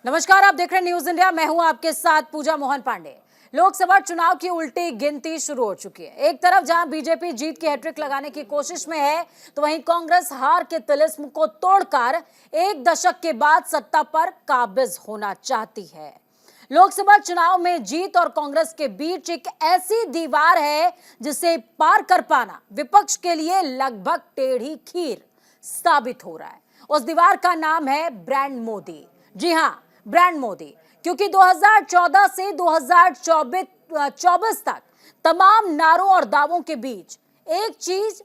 नमस्कार, आप देख रहे हैं न्यूज इंडिया। मैं हूं आपके साथ पूजा मोहन पांडे। लोकसभा चुनाव की उल्टी गिनती शुरू हो चुकी है। एक तरफ जहां बीजेपी जीत की हैट्रिक लगाने की कोशिश में है, तो वहीं कांग्रेस हार के तिलिस्म को तोड़कर एक दशक के बाद सत्ता पर काबिज होना चाहती है। लोकसभा चुनाव में जीत और कांग्रेस के बीच एक ऐसी दीवार है जिसे पार कर पाना विपक्ष के लिए लगभग टेढ़ी खीर साबित हो रहा है। उस दीवार का नाम है ब्रांड मोदी। जी हां, ब्रांड मोदी, क्योंकि 2014 से 2024 तक तमाम नारों और दावों के बीच एक चीज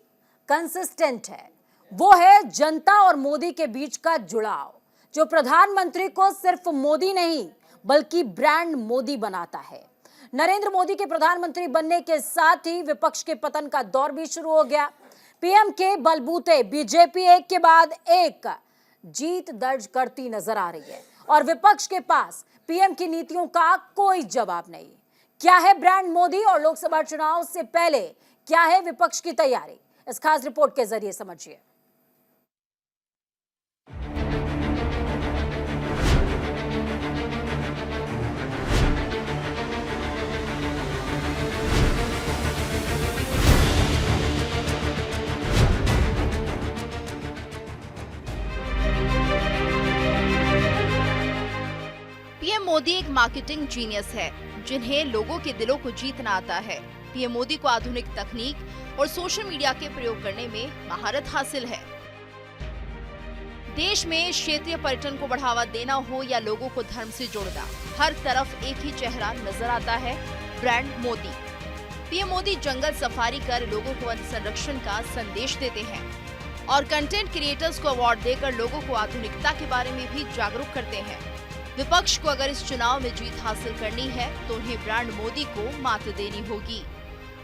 कंसिस्टेंट है, वो है जनता और मोदी के बीच का जुड़ाव, जो प्रधानमंत्री को सिर्फ मोदी नहीं बल्कि ब्रांड मोदी बनाता है। नरेंद्र मोदी के प्रधानमंत्री बनने के साथ ही विपक्ष के पतन का दौर भी शुरू हो गया। पीएम के बलबूते बीजेपी एक के बाद एक जीत दर्ज करती नजर आ रही है और विपक्ष के पास पीएम की नीतियों का कोई जवाब नहीं। क्या है ब्रांड मोदी और लोकसभा चुनाव से पहले क्या है विपक्ष की तैयारी, इस खास रिपोर्ट के जरिए समझिए। पीएम मोदी एक मार्केटिंग जीनियस है, जिन्हें लोगों के दिलों को जीतना आता है। पीएम मोदी को आधुनिक तकनीक और सोशल मीडिया के प्रयोग करने में महारत हासिल है। देश में क्षेत्रीय पर्यटन को बढ़ावा देना हो या लोगों को धर्म से जोड़ना, हर तरफ एक ही चेहरा नजर आता है, ब्रांड मोदी। पीएम मोदी जंगल सफारी कर लोगों को वन संरक्षण का संदेश देते हैं और कंटेंट क्रिएटर्स को अवार्ड देकर लोगों को आधुनिकता के बारे में भी जागरूक करते हैं। विपक्ष को अगर इस चुनाव में जीत हासिल करनी है तो उन्हें ब्रांड मोदी को मात देनी होगी।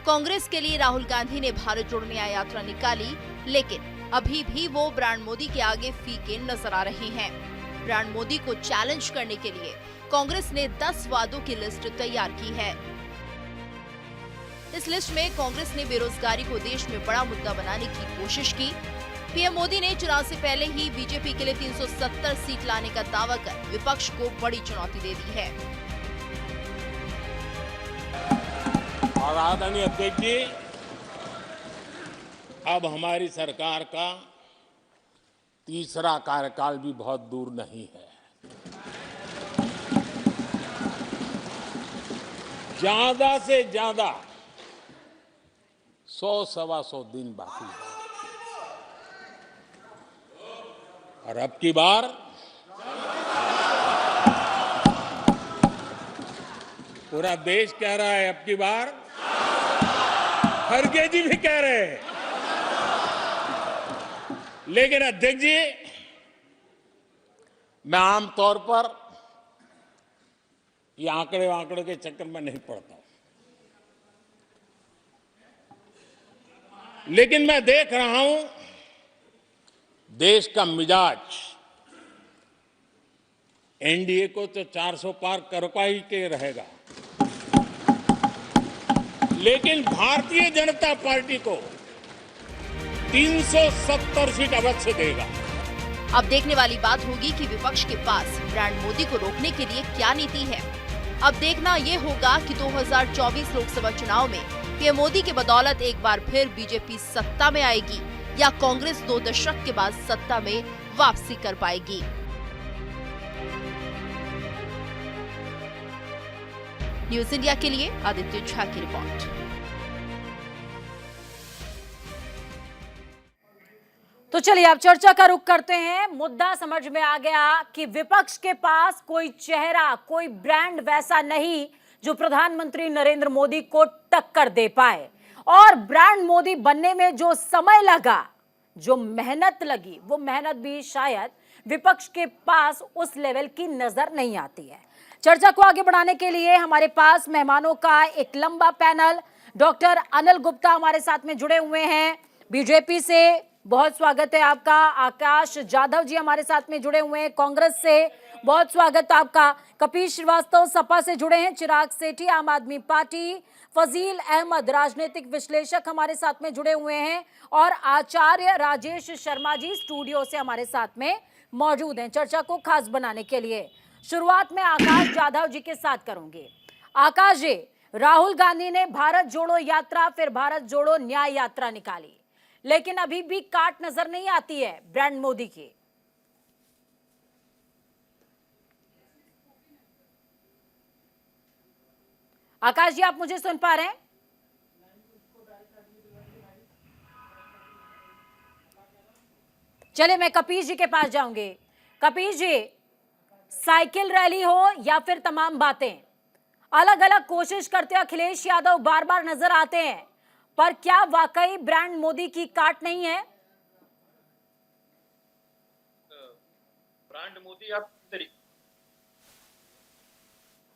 कांग्रेस के लिए राहुल गांधी ने भारत जोड़ो न्याय यात्रा निकाली, लेकिन अभी भी वो ब्रांड मोदी के आगे फीके नजर आ रहे हैं। ब्रांड मोदी को चैलेंज करने के लिए कांग्रेस ने 10 वादों की लिस्ट तैयार की है। इस लिस्ट में कांग्रेस ने बेरोजगारी को देश में बड़ा मुद्दा बनाने की कोशिश की। पीएम मोदी ने चुनाव से पहले ही बीजेपी के लिए 370 सीट लाने का दावा कर विपक्ष को बड़ी चुनौती दे दी है। और आदरणीय अध्यक्ष जी, अब हमारी सरकार का तीसरा कार्यकाल भी बहुत दूर नहीं है। ज्यादा से ज्यादा 100-125 दिन बाकी है और अब की बार पूरा देश कह रहा है, अब की बार खड़गे जी भी कह रहे हैं। लेकिन अध्यक्ष जी, मैं आमतौर पर ये आंकड़े के चक्कर में नहीं पड़ता, लेकिन मैं देख रहा हूं देश का मिजाज एनडीए को तो 400 पार कर ही के रहेगा, लेकिन भारतीय जनता पार्टी को 370 सीट अवश्य देगा। अब देखने वाली बात होगी कि विपक्ष के पास ब्रांड मोदी को रोकने के लिए क्या नीति है। अब देखना ये होगा कि 2024 लोकसभा चुनाव में पीएम मोदी के बदौलत एक बार फिर बीजेपी सत्ता में आएगी या कांग्रेस 2 दशक के बाद सत्ता में वापसी कर पाएगी। न्यूज इंडिया के लिए आदित्य झा की रिपोर्ट। तो चलिए अब चर्चा का रुख करते हैं। मुद्दा समझ में आ गया कि विपक्ष के पास कोई चेहरा, कोई ब्रांड वैसा नहीं जो प्रधानमंत्री नरेंद्र मोदी को टक्कर दे पाए, और ब्रांड मोदी बनने में जो समय लगा, जो मेहनत लगी, वो मेहनत भी शायद विपक्ष के पास उस लेवल की नजर नहीं आती है। चर्चा को आगे बढ़ाने के लिए हमारे पास मेहमानों का एक लंबा पैनल। डॉक्टर अनिल गुप्ता हमारे साथ में जुड़े हुए हैं बीजेपी से, बहुत स्वागत है आपका। आकाश जाधव जी हमारे साथ में जुड़े हुए हैं कांग्रेस से, बहुत स्वागत आपका। कपिल श्रीवास्तव सपा से जुड़े हैं, चिराग सेठी आम आदमी पार्टी, फजील अहमद राजनीतिक विश्लेषक हमारे साथ में जुड़े हुए हैं, और आचार्य राजेश शर्मा जी स्टूडियो से हमारे साथ में मौजूद हैं चर्चा को खास बनाने के लिए। शुरुआत में आकाश जाधव जी के साथ करूंगी। आकाश जी, राहुल गांधी ने भारत जोड़ो यात्रा, फिर भारत जोड़ो न्याय यात्रा निकाली, लेकिन अभी भी काट नजर नहीं आती है ब्रांड मोदी की। आकाश जी, आप मुझे सुन पा रहे हैं? चलिए मैं कपीश जी के पास जाऊंगी। कपीश जी, साइकिल रैली हो या फिर तमाम बातें, अलग अलग कोशिश करते अखिलेश यादव बार बार नजर आते हैं, पर क्या वाकई ब्रांड मोदी की काट नहीं है? ब्रांड मोदी आप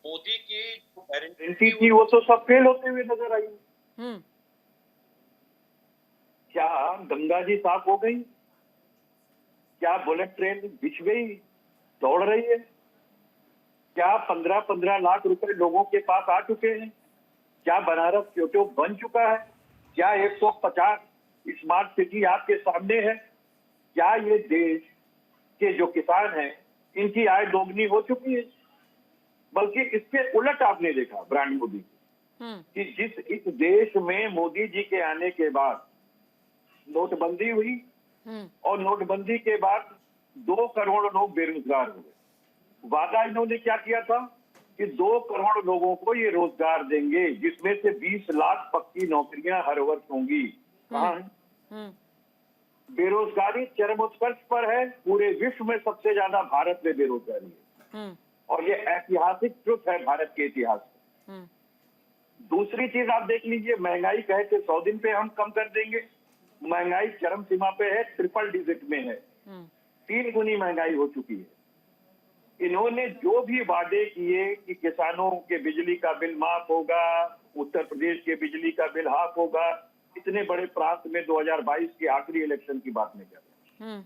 मोदी की गारंटी थी वो तो सब फेल होते हुए नजर आई। क्या गंगा जी साफ हो गई? क्या बुलेट ट्रेन बिछ गई, दौड़ रही है? क्या 15-15 लाख रुपए लोगों के पास आ चुके हैं? क्या बनारस क्योटो बन चुका है? क्या 150 स्मार्ट सिटी आपके सामने है? क्या ये देश के जो किसान हैं इनकी आय दोगुनी हो चुकी है? बल्कि इसके उलट आपने देखा ब्रांड मोदी कि इस देश में मोदी जी के आने के बाद नोटबंदी हुई और नोटबंदी के बाद 2 करोड़ लोग बेरोजगार हो गए। वादा इन्होंने क्या किया था कि 2 करोड़ लोगों को ये रोजगार देंगे, जिसमें से 20 लाख पक्की नौकरियां हर वर्ष होंगी। कहाँ है? बेरोजगारी चरम उत्कर्ष पर है। पूरे विश्व में सबसे ज्यादा भारत में बेरोजगारी है और ये ऐतिहासिक ट्रुथ है भारत के इतिहास में। दूसरी चीज आप देख लीजिए, महंगाई कहे थे 100 दिन पे हम कम कर देंगे, महंगाई चरम सीमा पे है, ट्रिपल डिजिट में है, 3 गुनी महंगाई हो चुकी है। इन्होंने जो भी वादे किए कि किसानों के बिजली का बिल माफ होगा, उत्तर प्रदेश के बिजली का बिल हाफ होगा, इतने बड़े प्रांत में 2022 के आखिरी इलेक्शन की बात नहीं कर रहे,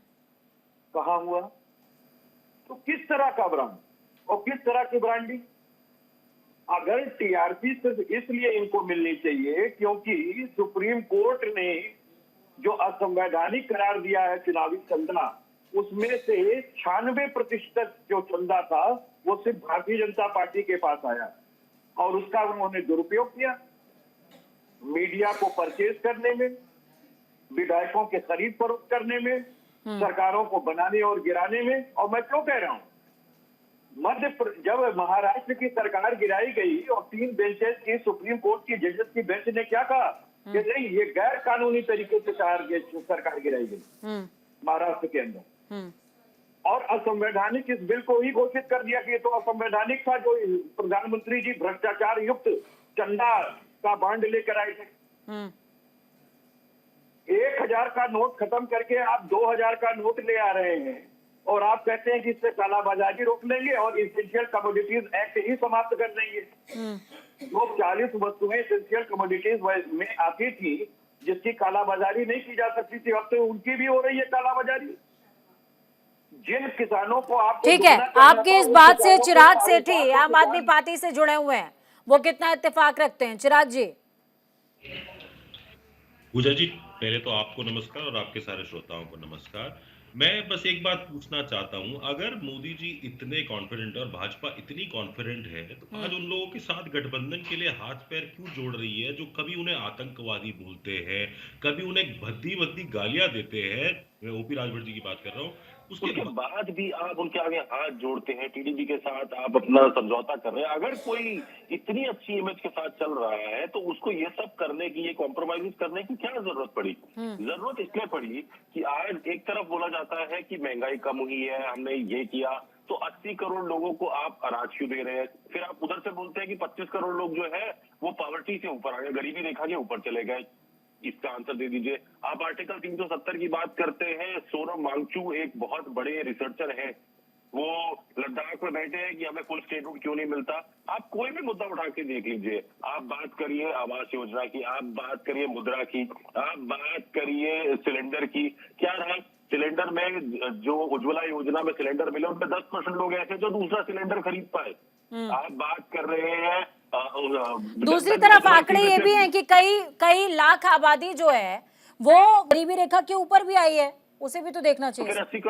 कहाँ हुआ? तो किस तरह का ब्रांड और किस तरह की ब्रांडिंग? अगर टीआरपी सिर्फ इसलिए इनको मिलनी चाहिए क्योंकि सुप्रीम कोर्ट ने जो असंवैधानिक करार दिया है चुनावी चंदा, उसमें से 96% जो चंदा था वो सिर्फ भारतीय जनता पार्टी के पास आया और उसका उन्होंने दुरुपयोग किया मीडिया को परचेज करने में, विधायकों के खरीद फरोख्त करने में, सरकारों को बनाने और गिराने में। और मैं क्यों कह रहा हूं, जब महाराष्ट्र की सरकार गिराई गई और 3 बेंचेस की सुप्रीम कोर्ट की जजेस की बेंच ने क्या कहा कि नहीं, ये गैर कानूनी तरीके से सरकार गिराई गई महाराष्ट्र के अंदर, और असंवैधानिक इस बिल को ही घोषित कर दिया कि ये तो असंवैधानिक था जो प्रधानमंत्री जी भ्रष्टाचार युक्त चंदा का बांड लेकर आए थे। 1000 का नोट खत्म करके आप 2000 का नोट ले आ रहे हैं और आप कहते हैं कि इससे कालाबाजारी रोक लेंगे और इसेंशियल कमोडिटीज एक्ट ही समाप्त कर देंगे। जो 40 वस्तुएं इसेंशियल कमोडिटीज में आती थी जिसकी कालाबाजारी नहीं की जा सकती थी, अब तो उनकी भी हो रही है कालाबाजारी। जिन किसानों को आप ठीक है, आपकी इस बात से चिराग सेठी आम आदमी पार्टी से जुड़े हुए हैं, वो कितना इत्तेफाक रखते हैं? चिराग जी। पूजा जी, पहले तो आपको नमस्कार और आपके सारे श्रोताओं को नमस्कार। मैं बस एक बात पूछना चाहता हूं, अगर मोदी जी इतने कॉन्फिडेंट और भाजपा इतनी कॉन्फिडेंट है तो आज उन लोगों के साथ गठबंधन के लिए हाथ पैर क्यों जोड़ रही है, जो कभी उन्हें आतंकवादी बोलते हैं, कभी उन्हें भद्दी भद्दी गालियां देते हैं? मैं ओपी राजभर जी की बात कर रहा हूँ। उसके बाद भी आप उनके आगे हाथ जोड़ते हैं, टीडीपी के साथ आप अपना समझौता कर रहे हैं। अगर कोई इतनी अच्छी इमेज के साथ चल रहा है तो उसको ये सब करने की, ये कॉम्प्रोमाइज करने की क्या जरूरत पड़ी? जरूरत इसलिए पड़ी कि आज एक तरफ बोला जाता है कि महंगाई कम हुई है, हमने ये किया, तो 80 करोड़ लोगों को आप अनाज क्यों दे रहे हैं? फिर आप उधर से बोलते हैं कि 25 करोड़ लोग जो है वो पॉवर्टी से ऊपर आ गए, गरीबी रेखा के ऊपर चले गए। इसका आंसर दे दीजिए। आप आर्टिकल 370 की बात करते हैं। सोनम वांगचू एक बहुत बड़े रिसर्चर हैं, वो लद्दाख में बैठे हैं कि हमें फुल स्टेटहुड क्यों नहीं मिलता। आप कोई भी मुद्दा उठा के देख लीजिए, आप बात करिए आवास योजना की, आप बात करिए मुद्रा की, आप बात करिए सिलेंडर की, क्या रहा सिलेंडर में? जो उज्ज्वला योजना में सिलेंडर मिले उनमें 10% लोग ऐसे जो दूसरा सिलेंडर खरीद पाए। आप बात कर रहे हैं दूसरी तरफ आंकड़े ये भी हैं कि कई लाख आबादी जो है वो गरीबी रेखा के ऊपर भी आई है। उसे भी तो देखना तो चाहिए। फिर 80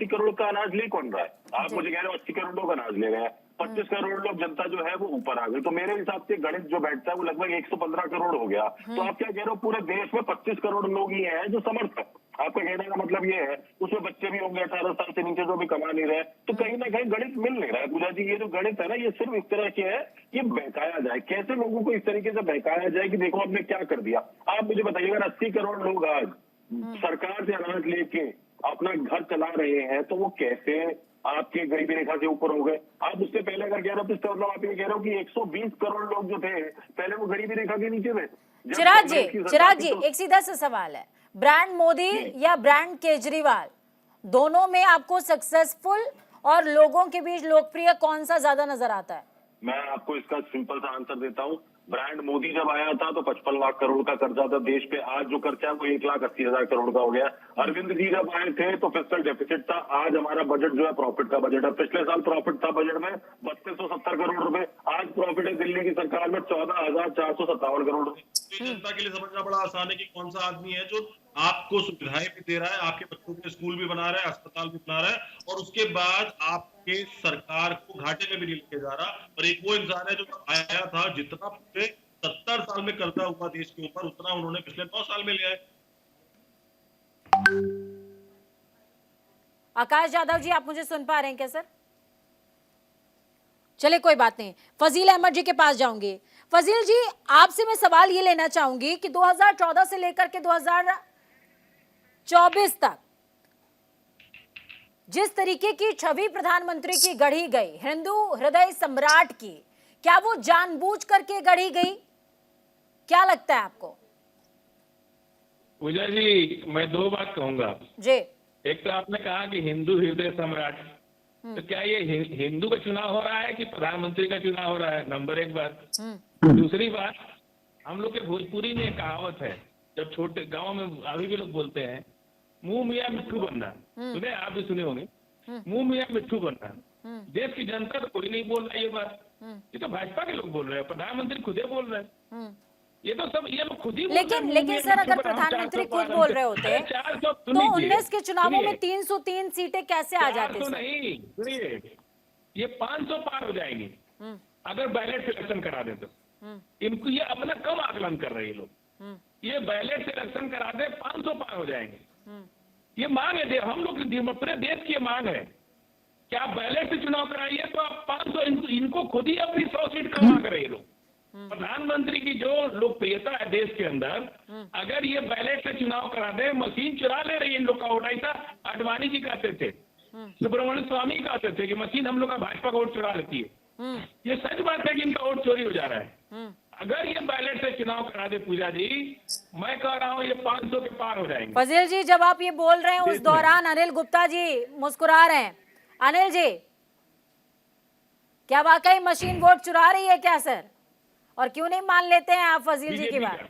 करोड़ का अनाज ले कौन रहा है? आप मुझे कह रहे हो 80 करोड़ लोग अनाज ले रहे हैं, 25 करोड़ लोग जनता जो है वो ऊपर आ गई, तो मेरे हिसाब से गणित जो बैठता है वो लगभग 115 करोड़ हो गया। तो आप क्या कह रहे हो, पूरे देश में 25 करोड़ लोग ही हैं जो समर्थ है। आपका कहने का मतलब ये है, उसमें बच्चे भी होंगे 18 साल से नीचे जो भी कमा नहीं रहे, तो कहीं ना कहीं गणित मिल नहीं रहा है। पूजा जी, ये जो गणित है ना, ये सिर्फ इस तरह के है, ये बहकाया जाए, कैसे लोगों को इस तरीके से बहकाया जाए कि देखो आपने क्या कर दिया। आप मुझे बताइए, अगर 80 करोड़ लोग आज सरकार से अनाज लेके अपना घर चला रहे हैं, तो वो कैसे आपके गरीबी रेखा से ऊपर हो गए? आप उससे पहले अगर कह रहे हो तो इसका मतलब आप ये कह रहे हो कि 120 करोड़ लोग जो थे पहले वो गरीबी रेखा के नीचे थे। जब चिराग कांग्रेस की जी, सरकार चिराग थी जी, तो- एक सीधा सा सवाल है, ब्रांड मोदी या ब्रांड केजरीवाल, दोनों में आपको सक्सेसफुल और लोगों के बीच लोकप्रिय कौन सा ज्यादा नजर आता है? मैं आपको इसका सिंपल सा आंसर देता हूँ। ब्रांड मोदी जब आया था तो 55 लाख करोड़ का कर्जा था देश पे, आज जो कर्जा है वो 1,80,000 करोड़ का हो गया। अरविंद जी जब आए थे तो फिस्कल डेफिसिट था, आज हमारा बजट जो है प्रॉफिट का बजट है। पिछले साल प्रॉफिट था बजट में 3270 करोड़ रुपए, आज प्रॉफिट है दिल्ली की सरकार में 14,457 करोड़ रुपए। जनता के लिए समझना बड़ा आसान है कि कौन सा आदमी है जो आपको सुविधाएं भी दे रहा है, आपके बच्चों के स्कूल भी बना रहा है, अस्पताल भी बना रहा है, और उसके बाद आपके सरकार को घाटे में भी नहीं लेके जा रहा। और एक वो इंसान है जो आया था, जितना पूरे 70 साल में कर्जा हुआ देश के ऊपर, उतना उन्होंने पिछले 9 साल में लिया है। आकाश यादव जी, आप मुझे सुन पा रहे हैं क्या सर? चलिए कोई बात नहीं, फजील अहमद जी के पास जाऊंगी। फजील जी, आपसे मैं सवाल ये लेना चाहूंगी कि 2014 से लेकर के 2024 तक जिस तरीके की छवि प्रधानमंत्री की गढ़ी गई, हिंदू हृदय सम्राट की, क्या वो जानबूझ करके गढ़ी गई? क्या लगता है आपको? पूजा जी, मैं दो बात कहूंगा जी। एक तो आपने कहा कि हिंदू हृदय सम्राट, तो क्या ये हिंदू का चुनाव हो रहा है कि प्रधानमंत्री का चुनाव हो रहा है? नंबर एक बात। दूसरी बात, हम लोग के भोजपुरी में एक कहावत है, जब छोटे गांव में अभी भी लोग बोलते हैं, मुंह मियाँ मिट्ठू बनना। सुने, आप भी सुने होंगे, मुंह मियाँ मिट्ठू बनना। देश की जनता तो कोई नहीं बोल रहा ये बात, ये तो भाजपा के लोग बोल रहे हैं, प्रधानमंत्री खुद ही बोल रहे हैं। ये तो सब ये लोग खुद ही बोल रहे हैं। लेकिन सर, अगर प्रधानमंत्री खुद बोल रहे होते तो 19 के चुनावों में 303 सीटें कैसे आ जाती? तो नहीं, सुनिए, ये 500 पार हो जाएंगी अगर बैलेट सिलेक्शन करा दे तो। इनको ये अपना कम आकलन कर रहे हैं लोग, ये बैलेट सिलेक्शन करा दे 500 पार हो जाएंगे। ये मांग है, हम लोग पूरे देश की मांग है कि आप बैलेट से चुनाव कराइए तो आप 500, इनको खुद ही अपनी 100 सीट कमा कर रहे लोग। प्रधानमंत्री की जो लोकप्रियता है देश के अंदर, अगर ये बैलेट से चुनाव करा दे, मशीन चुरा ले रही है इन लोग का वोट। ऐसा आडवाणी जी कहते थे, सुब्रमण्यम स्वामी कहते थे कि मशीन हम लोग का भाजपा का वोट चुरा लेती है। ये सच बात है कि इनका वोट चोरी हो जा रहा है। अगर ये बैलेट से चुनाव करा दे पूजा जी, मैं कह रहा हूँ ये 500 के पार हो जाएंगे। फजील जी, जब आप ये बोल रहे हैं उस दौरान अनिल गुप्ता जी मुस्कुरा रहे हैं। अनिल जी, क्या वाकई मशीन वोट चुरा रही है क्या सर? और क्यों नहीं मान लेते हैं आप फजील जी की बात?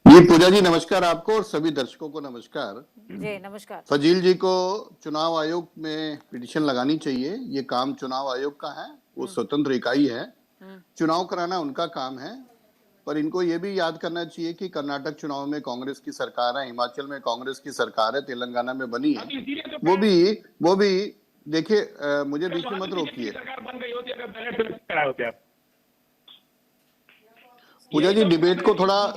जी पूजा जी नमस्कार आपको और सभी दर्शकों को नमस्कार। जी नमस्कार। फजील जी को चुनाव आयोग में पिटीशन लगानी चाहिए, ये काम चुनाव आयोग का है, वो स्वतंत्र इकाई है, चुनाव कराना उनका काम है। पर इनको ये भी याद करना चाहिए कि कर्नाटक चुनाव में कांग्रेस की सरकार है, हिमाचल में कांग्रेस की सरकार है, तेलंगाना में बनी है, वो भी देखिए, मुझे बीच में मत रोकिए पूजा जी, डिबेट को थोड़ा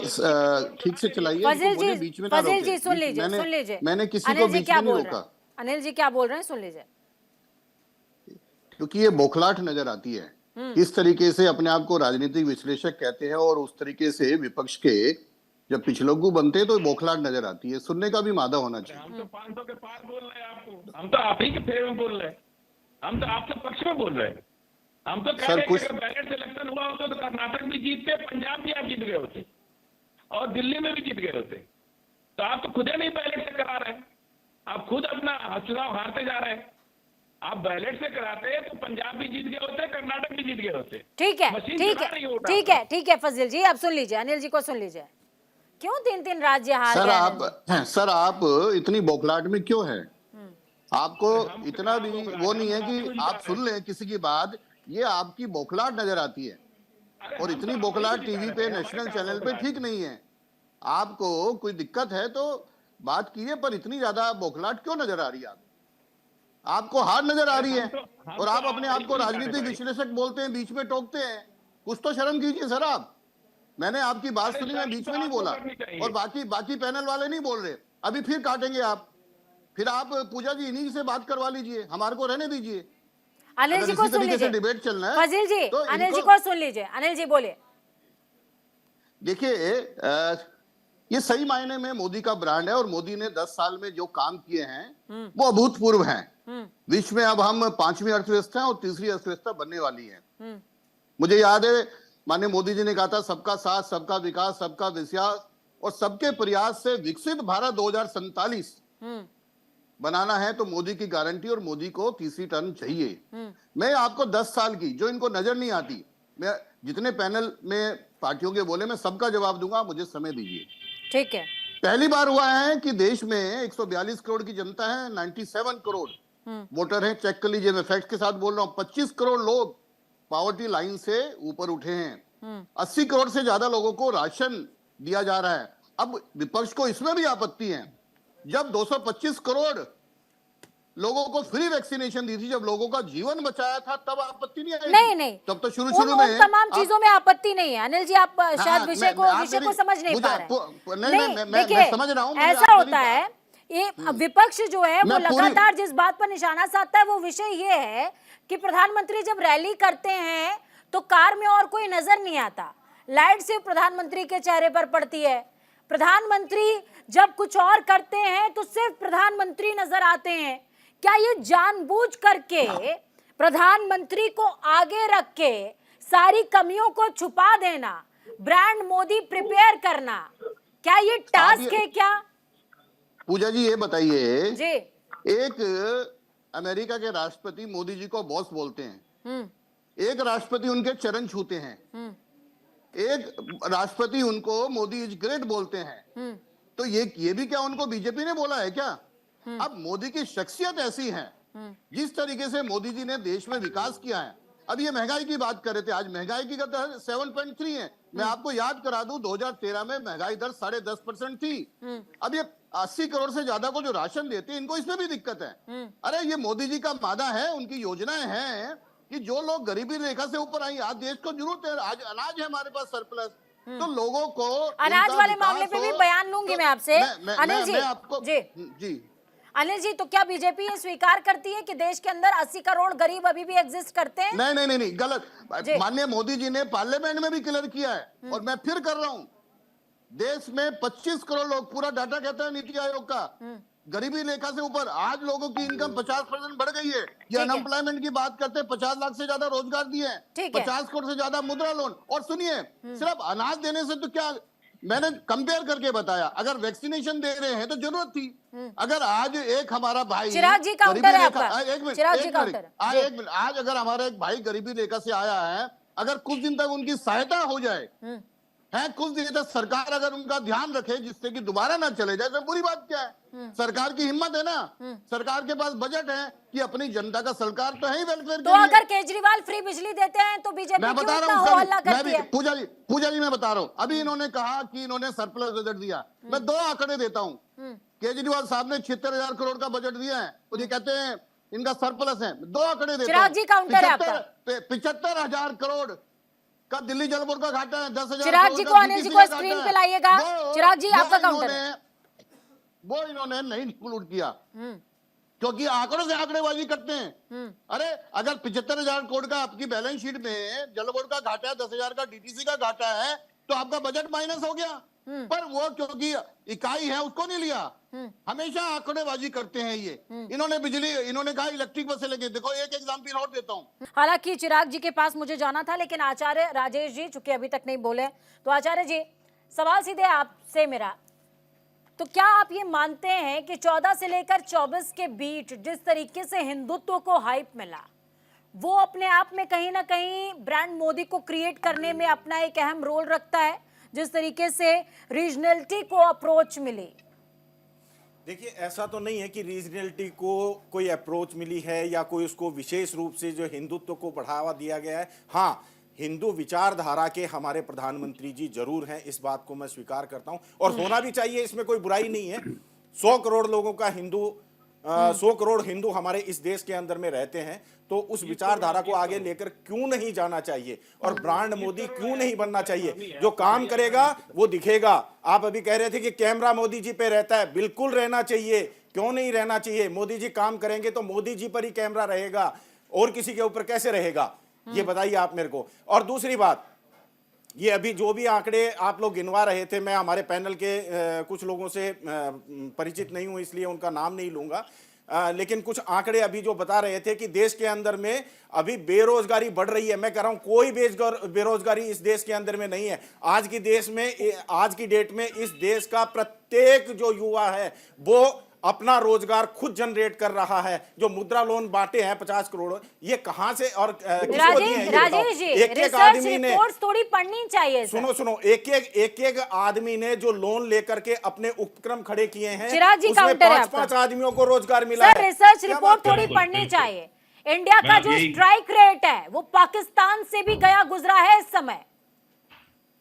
ठीक से चलाइए। फजील बीच में जी सुन लीजिए, मैंने किसी को बीच में नहीं रोका। अनिल जी क्या बोल रहे हैं, सुन लीजिए। क्योंकि ये बौखलाहट नजर आती है, इस तरीके से अपने आप को राजनीतिक विश्लेषक कहते हैं और उस तरीके से विपक्ष के जब पिछलग्गू बनते हैं तो बौखलाहट नजर आती है, सुनने का भी मादा होना चाहिए। हम तो 500 के पार बोल रहे हैं आपको, हम तो आप ही के फेवर में बोल रहे हैं, हम तो आपके पक्ष में बोल रहे हैं। हम तो कह रहे हैं कि अगर बैलेट सिलेक्शन हुआ होता तो कर्नाटक भी जीतते, पंजाब भी आप जीत गए होते और दिल्ली में भी जीत गए होते। तो आप तो खुद ही नहीं बैलेट से करा रहे हैं, आप खुद अपना चुनाव हारते जा रहे हैं। आप बैलेट से कराते तो पंजाब भी जीत गए होते, कर्नाटक भी जीत गए होते। ठीक है, ठीक है फजील जी, आप सुन लीजिए, अनिल जी को सुन लीजिए। क्यों 3-3 राज्य हार गए? सर आप इतनी बौखलाहट में क्यों है? आपको इतना भी वो नहीं है कि आप सुन लें किसी की बात, ये आपकी बौखलाहट नजर आती है और इतनी बौखलाहट टीवी पे, नेशनल चैनल पे ठीक नहीं है। आपको कोई दिक्कत है तो बात की है, पर इतनी ज्यादा बौखलाहट क्यों नजर आ रही है आपको हार नजर आ रही है? हम और आप तो अपने आप को एक ही राजनीतिक भाई। विश्लेषक बोलते हैं, बीच में टोकते हैं। कुछ तो शर्म कीजिए सर आप। मैंने आपकी बात अरे सुनी, मैं शर्म बीच तो में नहीं आपको बोला, करनी चाहिए। और बाकी बाकी पैनल वाले नहीं बोल रहे। अभी फिर काटेंगे आप, फिर आप पूजा जी इन्हीं से बात करवा लीजिए, हमारे को रहने दीजिए। अनिल अगर जी को इसी सुन तरीके से लीजिए, डिबेट चलना है फजील जी, तो अनिल जी इनको को सुन लीजिए। अनिल जी बोलिए। देखिए, ये सही मायने में मोदी का ब्रांड है, और मोदी ने 10 साल में जो काम किए हैं वो अभूतपूर्व हैं। विश्व में अब हम 5वीं अर्थव्यवस्था और तीसरी अर्थव्यवस्था बनने वाली है। मुझे याद है माननीय मोदी जी ने कहा था, सबका साथ, सबका विकास, सबका विश्वास और सबके प्रयास से विकसित भारत 2047 बनाना है। तो मोदी की गारंटी, और मोदी को तीसरी टर्म चाहिए। मैं आपको 10 साल की जो इनको नजर नहीं आती, मैं जितने पैनल में पार्टियों के बोले मैं सबका जवाब दूंगा, मुझे समय दीजिए। ठीक है। पहली बार हुआ है कि देश में 142 करोड़ की जनता है, 97 करोड़ वोटर हैं। चेक कर लीजिए, मैं फैक्ट के साथ बोल रहा हूं। 25 करोड़ लोग पॉवर्टी लाइन से ऊपर उठे हैं। 80 करोड़ से ज्यादा लोगों को राशन दिया जा रहा है। अब विपक्ष को इसमें भी आपत्ति है, जब 225 करोड़ लोगों को फ्री वैक्सीनेशन दी थी, जब लोगों का जीवन बचाया था, तब आपत्ति नहीं आई? नहीं नहीं, तब तो शुरू उन में तमाम चीजों में आपत्ति नहीं है। अनिल जी, आप शायद हाँ, विषय को समझ नहीं पा रहे। नहीं, मैं देखिए, समझ रहा हूं। ऐसा होता है, ये विपक्ष जो है वो लगातार जिस बात पर निशाना साधता है वो विषय ये है कि प्रधानमंत्री जब रैली करते हैं तो कार में और कोई नजर नहीं आता, लाइट सिर्फ प्रधानमंत्री के चेहरे पर पड़ती है। प्रधानमंत्री जब कुछ और करते हैं तो सिर्फ प्रधानमंत्री नजर आते हैं। क्या ये जानबूझ करके प्रधानमंत्री को आगे रख के सारी कमियों को छुपा देना, ब्रांड मोदी प्रिपेयर करना, क्या ये टास्क है क्या? पूजा जी ये बताइए जी, एक अमेरिका के राष्ट्रपति मोदी जी को बॉस बोलते हैं, एक राष्ट्रपति उनके चरण छूते हैं, एक राष्ट्रपति उनको मोदी इज ग्रेट बोलते हैं। तो ये भी क्या उनको बीजेपी ने बोला है क्या? अब मोदी की शख्सियत ऐसी है, जिस तरीके से मोदी जी ने देश में विकास किया है। अब ये महंगाई की बात कर रहे थे, आज महंगाई की दर 7.3 है। मैं आपको याद करा दूं, 2013 में महंगाई दर 10.5% थी। अब ये 80 करोड़ से ज्यादा को जो राशन देते हैं, इनको इसमें भी दिक्कत है। अरे ये मोदी जी का वादा है, उनकी योजनाएं हैं कि जो लोग गरीबी रेखा से ऊपर आई, आज देश को जरूरत है, आज अनाज है हमारे पास सरप्लस, तो लोगों को अनाज वाले मामले पे भी बयान लूंगी मैं आपसे। अनिल जी, आपको जी अनिल जी, तो क्या बीजेपी ये स्वीकार करती है कि देश के अंदर 80 करोड़ गरीब अभी भी एग्जिस्ट करते हैं? नहीं, गलत। माननीय मोदी जी ने पार्लियामेंट में भी क्लियर किया है, और मैं फिर कर रहा हूं। देश में 25 करोड़ लोग, पूरा डाटा कहता है नीति आयोग का, गरीबी रेखा से ऊपर। आज लोगों की इनकम 50% बढ़ गई है। ये अनएम्प्लॉयमेंट की बात करते हैं, 50 लाख से ज्यादा रोजगार दिए हैं, 50 करोड़ से ज्यादा मुद्रा लोन। और सुनिए, सिर्फ अनाज देने से तो क्या, मैंने कंपेयर करके बताया। अगर वैक्सीनेशन दे रहे हैं तो जरूरत थी। अगर आज एक हमारा भाई चिराग जी काउंटर है आपका, एक मिनट, आज अगर हमारा एक भाई गरीबी रेखा से आया है, अगर कुछ दिन तक उनकी सहायता हो जाए, है कुछ दिन तक सरकार अगर उनका ध्यान रखे, जिससे कि दोबारा ना चले जाए, तो बुरी बात क्या है? सरकार की हिम्मत है ना, सरकार के पास बजट है कि अपनी जनता का सरकार तो है ही वेलफेयर तो अगर केजरीवाल फ्री बिजली देते हैं तो बीजेपी मैं बता क्यों रहा इतना हल्ला हूँ, करती है? पूजा जी मैं बता रहा हूँ। अभी इन्होंने कहा कि इन्होंने सरप्लस बजट दिया। मैं 2 आंकड़े देता हूँ। केजरीवाल साहब ने 76,000 करोड़ का बजट दिया है, और ये कहते हैं इनका सरप्लस है। 2 आंकड़े देता हूँ। चिराग जी काउंटर है आपका। 75,000 करोड़ का दिल्ली जल बोर्ड का घाटा है, 10,000 चिराग जी को, अनिल जी को स्क्रीन पे लाइएगा। चिराग जी आपका काउंटर है। वो इन्होंने नहीं इंक्लूड किया, क्योंकि आंकड़ों से आंकड़ेबाजी करते हैं। अरे अगर 75,000 करोड़ का आपकी बैलेंस शीट में जल बोर्ड का घाटा है, 10,000 का डीटीसी का घाटा है, तो आपका बजट माइनस हो गया। पर वो क्योंकि इकाई है उसको नहीं लिया। हमेशा आंकड़ेबाजी करते हैं ये। इन्होंने बिजली, इन्होंने कहा इलेक्ट्रिक बसें लेके, देखो एक एग्जाम्पल और देता हूँ। हालांकि चिराग जी के पास मुझे जाना था, लेकिन आचार्य राजेश जी चूंकि अभी तक नहीं बोले, तो आचार्य जी सवाल सीधे आपसे मेरा, तो क्या आप ये मानते हैं कि 14 से लेकर 24 के बीच जिस तरीके से हिंदुत्व को हाइप मिला, वो अपने आप में कहीं ना कहीं ब्रांड मोदी को क्रिएट करने में अपना एक अहम रोल रखता है, जिस तरीके से रीजनलिटी को अप्रोच मिली? देखिए, ऐसा तो नहीं है कि रीजनलिटी को कोई अप्रोच मिली है या कोई उसको विशेष रूप से जो हिंदुत्व को बढ़ावा दिया गया है। हाँ, हिंदू विचारधारा के हमारे प्रधानमंत्री जी जरूर हैं, इस बात को मैं स्वीकार करता हूं, और होना भी चाहिए, इसमें कोई बुराई नहीं है। 100 करोड़ लोगों का 100 करोड़ हिंदू हमारे इस देश के अंदर में रहते हैं, तो उस विचारधारा को आगे लेकर क्यों नहीं जाना चाहिए और ब्रांड मोदी क्यों नहीं बनना चाहिए? जो काम करेगा वो दिखेगा। आप अभी कह रहे थे कि कैमरा मोदी जी पे रहता है, बिल्कुल रहना चाहिए, क्यों नहीं रहना चाहिए? मोदी जी काम करेंगे तो मोदी जी पर ही कैमरा रहेगा, और किसी के ऊपर कैसे रहेगा? ये बताइए आप मेरे को। और दूसरी बात, ये अभी जो भी आंकड़े आप लोग गिनवा रहे थे, मैं हमारे पैनल के कुछ लोगों से परिचित नहीं हूं, इसलिए उनका नाम नहीं लूंगा, लेकिन कुछ आंकड़े अभी जो बता रहे थे कि देश के अंदर में अभी बेरोजगारी बढ़ रही है। मैं कह रहा हूं कोई बेरोजगारी इस देश के अंदर में नहीं है। आज की डेट में इस देश का प्रत्येक जो युवा है वो अपना रोजगार खुद जनरेट कर रहा है। जो मुद्रा लोन बांटे हैं 50 करोड़, ये कहां से और किसको दिए हैं ये बताओ? राजेश जी, एक आदमी ने, रिपोर्ट्स थोड़ी पढ़नी चाहिए सर। सुनो, एक आदमी ने जो लोन लेकर के अपने उपक्रम खड़े किए हैं, चिराग जी, उसमें काउंटर है 5 आदमियों को रोजगार मिला सर। है। रिसर्च क्या रिपोर्ट बात कर थोड़ी रहे हो? पढ़नी चाहिए। इंडिया का जो स्ट्राइक रेट है वो पाकिस्तान से भी गया गुजरा है इस समय।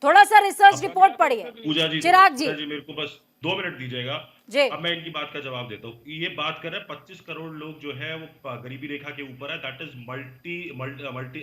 थोड़ा सा रिसर्च रिपोर्ट पढ़िए। पूजा जी, चिराग जी मेरे को बस 2 मिनट दीजिएगा। जी। अब मैं इनकी बात का जवाब देता हूँ। ये बात कर रहे हैं 25 करोड़ लोग जो है वो गरीबी रेखा के ऊपर है। That is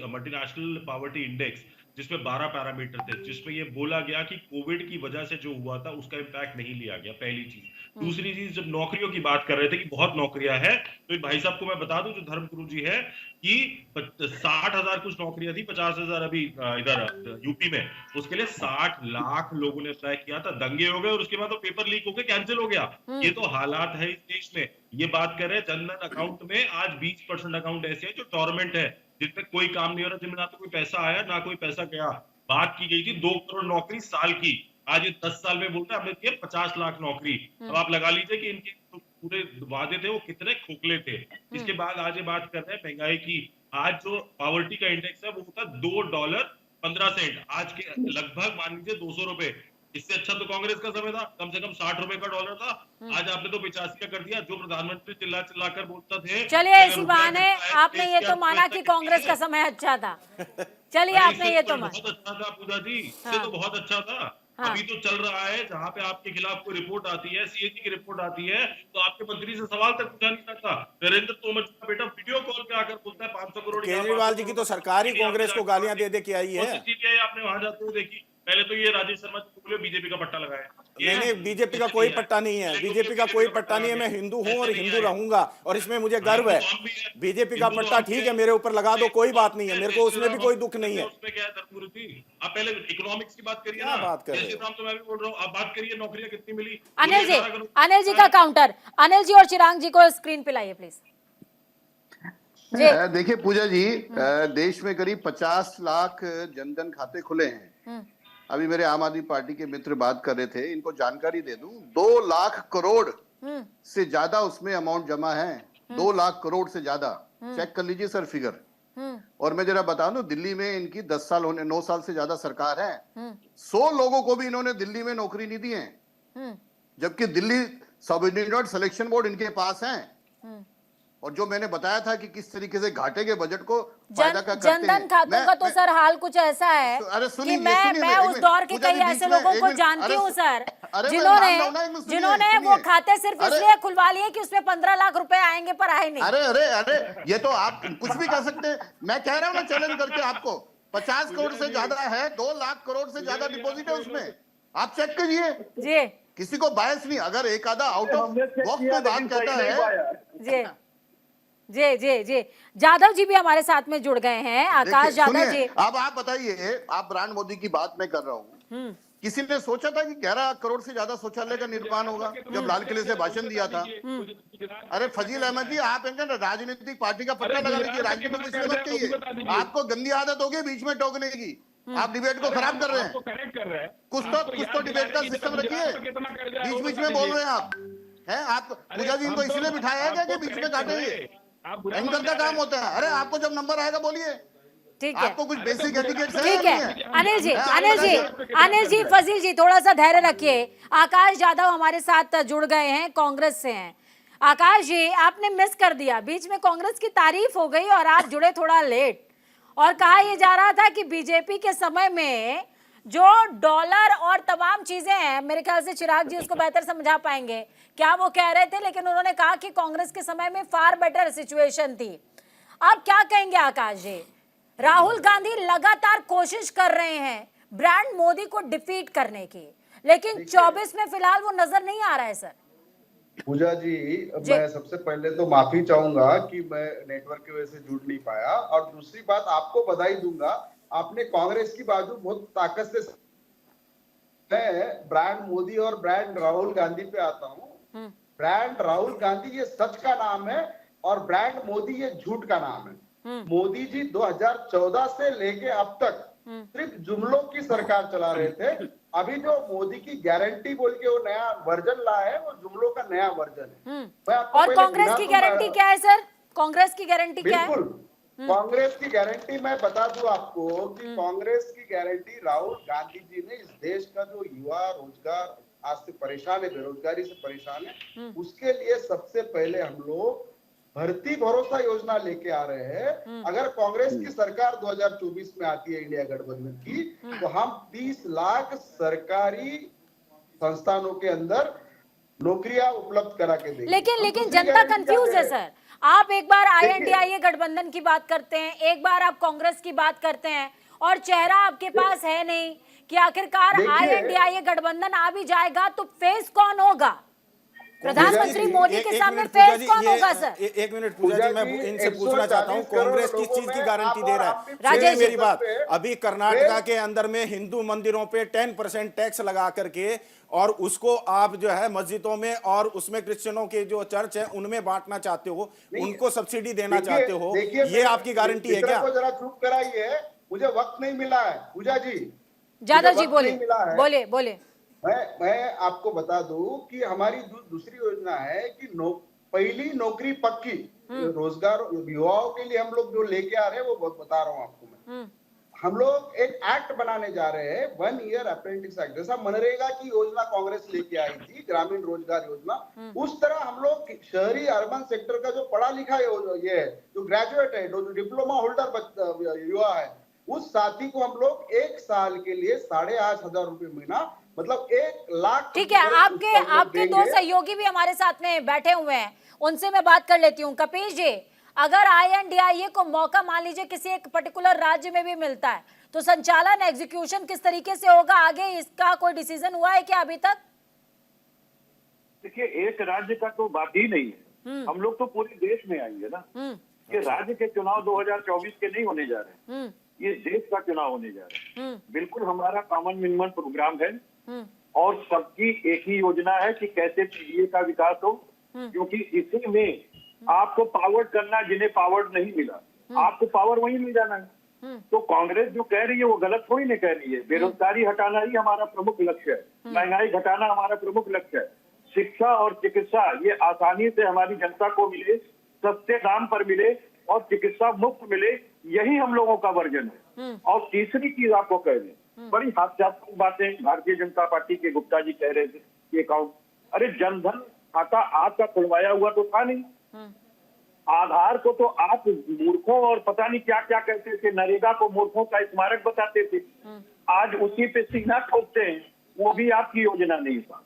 multinational poverty index, जिसमें 12 पैरामीटर थे, जिसमें ये बोला गया कि कोविड की वजह से जो हुआ था उसका इम्पैक्ट नहीं लिया गया, पहली चीज। दूसरी चीज, जब नौकरियों की बात कर रहे थे कि बहुत नौकरियां हैं, तो भाई साहब को मैं बता दूं जो धर्मगुरु जी है कि 60,000 कुछ नौकरियां थी, 50,000 अभी इधर यूपी में, उसके लिए 60 लाख लोगों ने अप्लाई किया था। दंगे हो गए और उसके बाद तो पेपर लीक होकर कैंसिल हो गया। ये तो हालात है इस देश में। ये बात कर रहे हैं जनधन अकाउंट में आज 20% अकाउंट ऐसे हैं जो डोरमेंट है, जिसमें कोई काम नहीं हो रहा, जिनमें ना तो कोई पैसा आया ना कोई पैसा गया। बात की गई थी 2 करोड़ नौकरी साल की, आज ये 10 साल में बोलते हैं हमने किए 50 लाख नौकरी। अब आप लगा लीजिए कि इनके पूरे वादे थे वो कितने खोखले थे। इसके बाद आज ये बात कर रहे हैं महंगाई की। आज जो पॉवर्टी का इंडेक्स है वो होता $2.15, आज के लगभग मान लीजिए 200 रुपए। इससे अच्छा तो कांग्रेस का समय था, कम से कम 60 रुपए का डॉलर था। आज आपने तो 85 का कर दिया। जो प्रधानमंत्री चिल्ला चिल्लाकर बोलता थे, चलिए इसी बहाने आपने ये तो माना कि कांग्रेस का समय अच्छा था। चलिए आपने ये तो माना। बहुत अच्छा था पूजा जी, इससे तो बहुत अच्छा था। अभी तो चल रहा है जहां पे आपके खिलाफ कोई रिपोर्ट आती है, सीएजी की रिपोर्ट आती है, तो आपके मंत्री से सवाल तक पूछा नहीं जाता। नरेंद्र तोमर का बेटा वीडियो कॉल पे आकर बोलता है 500 करोड़। केजरीवाल जी की तो सरकार ही कांग्रेस को गालियां दे दे के आई है। सीपीआई आपने वहां जाते हुए देखी। पहले तो ये राजेश शर्मा जी बीजेपी का पट्टा लगाया। नहीं, बीजेपी का कोई पट्टा नहीं है, बीजेपी का कोई पट्टा नहीं है। मैं हिंदू हूं और हिंदू रहूंगा और इसमें मुझे गर्व है। बीजेपी का पट्टा ठीक है मेरे ऊपर लगा दो, कोई बात नहीं है, मेरे को उसमें भी कोई दुख नहीं है। उसमें क्या है धर्मगुरु जी, आप पहले इकोनॉमिक्स की बात करिए ना। बात कर तो मैं भी बोल रहा हूँ, आप बात करिए नौकरियां कितनी मिली। अनिल जी का काउंटर। अनिल जी और चिराग जी को स्क्रीन पे लाइए प्लीज। देखिए पूजा जी, देश में करीब 50 लाख जनधन खाते खुले हैं। अभी मेरे आम आदमी पार्टी के मित्र बात कर रहे थे, इनको जानकारी दे दूं, 2 लाख करोड़ से ज्यादा उसमें अमाउंट जमा है। 2 लाख करोड़ से ज्यादा। चेक कर लीजिए सर फिगर। और मैं जरा बता दूं, दिल्ली में इनकी 9 साल से ज्यादा सरकार है। 100 लोगों को भी इन्होंने दिल्ली में नौकरी नहीं दी है, जबकि दिल्ली सबऑर्डिनेट सिलेक्शन बोर्ड इनके पास है। और जो मैंने बताया था कि किस तरीके से घाटे के बजट को फायदा का करते हैं। जनधन खातों का तो सर हाल कुछ ऐसा है कि मैं उस दौर के कई ऐसे लोगों को जानती हूँ सर, जिन्होंने वो खाते सिर्फ इसलिए खुलवा लिए कि उसमें 15 लाख रुपए आएंगे, पर आए नहीं। अरे ये तो आप कुछ भी कर सकते हैं। मैं कह रहा हूँ ना चैलेंज करके आपको, 50 करोड़ से ज्यादा है, 2 लाख करोड़ से ज्यादा डिपॉजिट है उसमें। आप चेक करिए जी। किसी को बायस नहीं, अगर एक आधा आउट ऑफ बॉक्स में बात कहता है। जी जी जी जाधव जी भी हमारे साथ में जुड़ गए हैं। आकाश यादव जी, अब आप बताइए, आप ब्रांड मोदी की बात मैं कर रहा हूँ। किसी ने सोचा था कि 11 करोड़ से ज्यादा शौचालय का निर्माण होगा जब लाल किले से भाषण दिया था? अरे फजील अहमद जी, आप राजनीतिक पार्टी का पट्टा लगा लीजिए, राजनीति में इसलिए मत कहिए। आपको गंदी आदत होगी बीच में टोकने की। आप डिबेट को खराब कर रहे हैं। कुछ तो डिबेट का सिस्टम रखिए, बीच में बोल रहे हैं आप। आप पूजा जी इनको इसलिए बिठाया है क्या कि बीच में काटेंगे? एंकर का काम होता है। अरे आपको जब नंबर आएगा बोलिए। ठीक है, आपको कुछ बेसिक एटिकेट्स है? ठीक है अनिल जी फजील जी थोड़ा सा धैर्य रखिए। आकाश यादव हमारे साथ जुड़ गए हैं, कांग्रेस से हैं। आकाश जी, आपने मिस कर दिया, बीच में कांग्रेस की तारीफ हो गई और आप जुड़े थोड़ा लेट। और कहा यह जा रहा था कि बीजेपी के समय में जो डॉलर और तमाम चीजें हैं, मेरे ख्याल से चिराग जी उसको बेहतर समझा पाएंगे क्या वो कह रहे थे, लेकिन उन्होंने कहा कि कांग्रेस के समय में फार बेटर सिचुएशन थी। आप क्या कहेंगे आकाश जी? राहुल गांधी लगातार कोशिश कर रहे हैं ब्रांड मोदी को डिफीट करने की, लेकिन 24 में फिलहाल वो नजर नहीं आ रहा है सर। पूजा जी, मैं सबसे पहले तो माफी चाहूंगा कि मैं नेटवर्क की वजह से जुड़ नहीं पाया, और दूसरी बात आपको बधाई दूंगा, आपने कांग्रेस की बाजू बहुत ताकत से। मैं ब्रांड मोदी और ब्रांड राहुल गांधी पे आता हूँ। ब्रांड राहुल गांधी ये सच का नाम है और ब्रांड मोदी ये झूठ का नाम है। मोदी जी 2014 से लेके अब तक सिर्फ जुमलों की सरकार चला रहे थे। अभी जो मोदी की गारंटी बोल के वो नया वर्जन लाया है, वो जुमलों का नया वर्जन है। मैं आपको और पहले कांग्रेस की गारंटी क्या है सर? कांग्रेस की गारंटी क्या है? बिल्कुल, कांग्रेस की गारंटी मैं बता दूं आपको कि कांग्रेस की गारंटी, राहुल गांधी जी ने इस देश का जो युवा रोजगार आज से परेशान है, बेरोजगारी से परेशान है, उसके लिए सबसे पहले हम लोग भर्ती भरोसा योजना लेके आ रहे हैं। अगर कांग्रेस की सरकार 2024 में आती है इंडिया गठबंधन की, तो हम 30 लाख सरकारी संस्थानों के अंदर नौकरियां उपलब्ध करा के देंगे। लेकिन जनता कंफ्यूज है सर। आप एक बार INDIA गठबंधन की बात करते हैं, एक बार आप कांग्रेस की बात करते हैं, और चेहरा आपके पास है नहीं कि आखिरकार INDIA गठबंधन आ भी जाएगा तो फेस कौन होगा? प्रधानमंत्री मोदी के सामने फेस कौन होगा सर? एक मिनट पूजा जी, मैं इनसे पूछना चाहता हूँ, कांग्रेस किस चीज की गारंटी दे रहा है? राजेश मेरी बात, अभी कर्नाटका के अंदर में हिंदू मंदिरों पे 10% टैक्स लगा करके, और उसको आप जो है मस्जिदों में और उसमें क्रिश्चियनों के जो चर्च है उनमें बांटना चाहते हो, उनको सब्सिडी देना चाहते हो, ये आपकी गारंटी है क्या? जरा चुप कराइए, मुझे वक्त नहीं मिला है पूजा जी। जादव जी बोले बोले। मैं आपको बता दूं कि हमारी दूसरी योजना है कि पहली नौकरी पक्की रोजगार युवाओं के लिए हम लोग जो लेके आ रहे हैं वो बता रहा हूँ आपको मैं। हम लोग एक एक्ट बनाने जा रहे हैं, 1 ईयर अप्रेंटिस एक्ट, जैसा मनरेगा की योजना कांग्रेस लेके आई थी, ग्रामीण रोजगार योजना, उस तरह हम लोग शहरी अर्बन सेक्टर का जो पढ़ा लिखा ये है, जो ग्रेजुएट है, जो डिप्लोमा होल्डर युवा है, उस साथी को हम लोग 1 साल के लिए 8,500 रुपए महीना, मतलब 1 लाख। ठीक है, आपके 2 सहयोगी भी हमारे साथ में बैठे हुए हैं, उनसे मैं बात कर लेती हूँ। कपीश जी, अगर INDIA को मौका मान लीजिए किसी एक पर्टिकुलर राज्य में भी मिलता है, तो संचालन एग्जीक्यूशन किस तरीके से होगा आगे, इसका कोई डिसीजन हुआ है क्या अभी तक? देखिए, एक राज्य का तो बात ही नहीं है, हम लोग तो पूरे देश में आएंगे ना। ये राज्य के चुनाव 2024 के नहीं होने जा रहे हैं, ये देश का चुनाव होने जा रहा है। बिल्कुल हमारा कॉमन मिनिमम प्रोग्राम है और सबकी एक ही योजना है कि कैसे PDA का विकास हो, क्योंकि इसी में आपको पावर्ड करना जिन्हें पावर्ड नहीं मिला, आपको पावर वहीं मिल जाना है। तो कांग्रेस जो कह रही है वो गलत थोड़ी नहीं कह रही है। बेरोजगारी हटाना ही हमारा प्रमुख लक्ष्य है, महंगाई घटाना हमारा प्रमुख लक्ष्य है, शिक्षा और चिकित्सा ये आसानी से हमारी जनता को मिले, सस्ते दाम पर मिले और चिकित्सा मुफ्त मिले, यही हम लोगों का वर्जन है। और तीसरी चीज आपको कह दें, बड़ी हास्यास्पद बातें भारतीय जनता पार्टी के गुप्ता जी कह रहे थे कि अकाउंट, अरे जनधन खाता आपका खुलवाया हुआ तो था नहीं, आधार को तो आप मूर्खों और पता नहीं क्या क्या कहते थे, नरेगा को मूर्खों का स्मारक बताते थे, आज उसी पे सीना ठोकते हैं, वो भी आपकी योजना नहीं था।